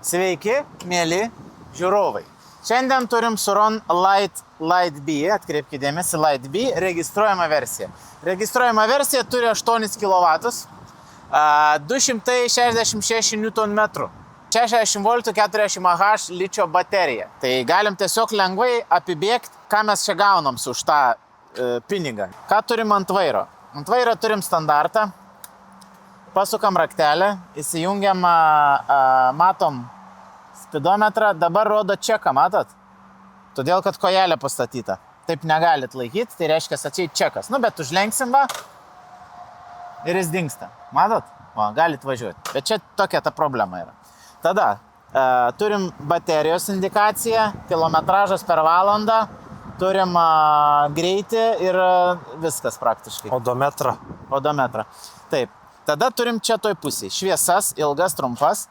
Sveiki, mėly žiūrovai. Šiandien turim Suron Light B, atkreipkite dėmesį, Light B, registruojama versija. Registruojama versija turi 8 kW, 266 Nm, 60 V 40 Ah ličio baterija. Tai galim tiesiog lengvai apibėgti, ką mes čia gaunam su už tą pinigą. Ką turim ant vairo? Ant vairo turim standartą. Pasukam raktelę, įsijungiam, matom spidometrą, dabar rodo čeką, matot? Todėl, kad kojelė pastatyta. Taip negalit laikyti, tai reiškia atsieit čekas. Nu, bet užlenksim va ir jis dingsta. Matot? O, galit važiuoti. Bet čia tokia ta problema yra. Tada turim baterijos indikaciją, kilometražas per valandą, turim greitį ir viskas praktiškai. Odometrą. Odometrą. Taip. Tada turim čia toj pusėje šviesas, ilgas, trumpas,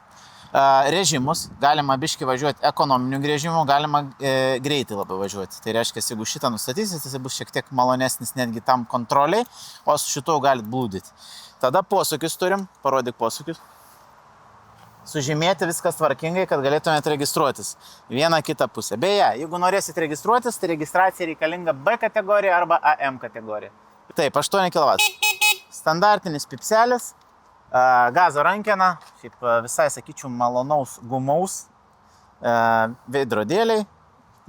režimus. Galima biški važiuoti ekonominių režimų, galima greitai labai važiuoti. Tai reiškia, jeigu šitą nustatysit, jis bus šiek tiek malonesnis netgi tam kontroliai, o su šitu galit blūdyti. Tada posūkius turim, parodyk posūkius. Sužymėti viskas tvarkingai, kad galėtumėt registruotis vieną kitą pusę. Beje, jeigu norėsit registruotis, tai registracija reikalinga B kategorija arba AM kategorija. Taip, 8 kW. Standartinis pipselis, gazo rankena, šiaip visai, sakyčiau, malonaus gumaus veidrodėliai.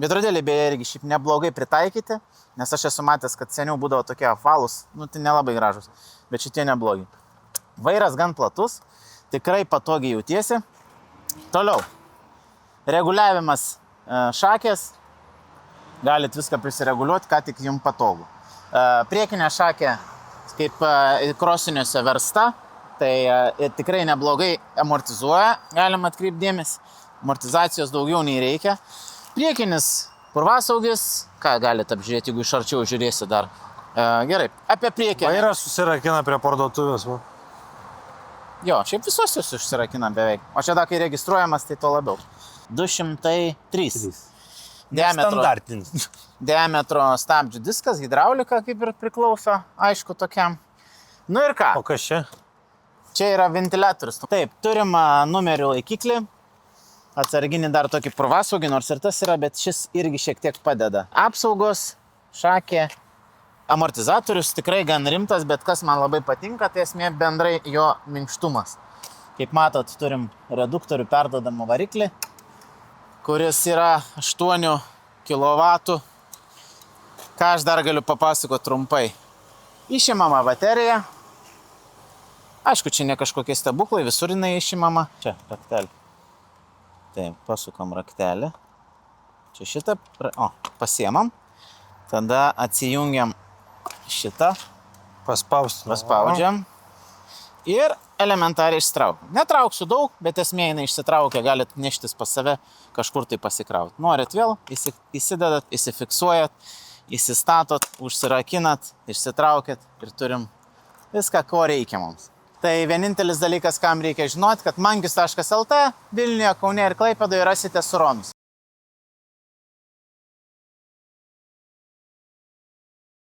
Veidrodėliai beje irgi šiaip neblogai pritaikyti, nes aš esu matęs, kad seniau būdavo tokie apvalūs, nu tai nelabai gražus, bet šitie neblogi. Vairas gan platus, tikrai patogiai jautiesi. Toliau, reguliavimas šakės, galit viską prisireguliuoti, ką tik jums patogu. Priekinė šakė kaip krosiniuose versta, tai tikrai neblogai amortizuoja, galima atkreipdėmės, amortizacijos daugiau nei reikia. Priekinis purvasaugis, ką galite apžiūrėti, jeigu iš arčiau žiūrėsi dar. Gerai, apie priekį. Vairas susirakina prie parduotuvės. Jo, šiaip visos jūs užsirakina beveik, o čia dar kai registruojamas, tai to labiau. 203. Standartinis. Diametro stabdžių diskas, hidraulika kaip ir priklauso, aišku, tokiam. Nu ir ką? O kas čia? Čia yra ventiliatorius. Taip, turim numerių laikiklį, atsarginį dar tokį purvasaugį, nors ir tas yra, bet šis irgi šiek tiek padeda. Apsaugos, šakė, amortizatorius tikrai gan rimtas, bet kas man labai patinka, tai esmė bendrai jo minkštumas. Kaip matot, turim reduktorių perduodamą variklį, kuris yra 8 kW. Ką aš dar galiu papasakoti trumpai. Išimama baterija. Aišku, čia ne kažkokie stebuklai, visur jinai išimama. Čia raktelį. Taip, pasukam raktelį. Čia šitą, pasiemam. Tada atsijungiam šitą. Paspaudžiam. Ir elementariai išsitraukiam. Netrauksiu daug, bet esmė jinai išsitraukia, galit neštis pas save, kažkur tai pasikrauti. Norit vėl, įsidedat, įsifiksuojat, įsistatot, užsirakinat, išsitraukit ir turim viską, ko reikia mums. Tai vienintelis dalykas, kam reikia žinoti, kad mangius.lt, Vilniuje, Kaune ir Klaipėdoje rasite Suronus.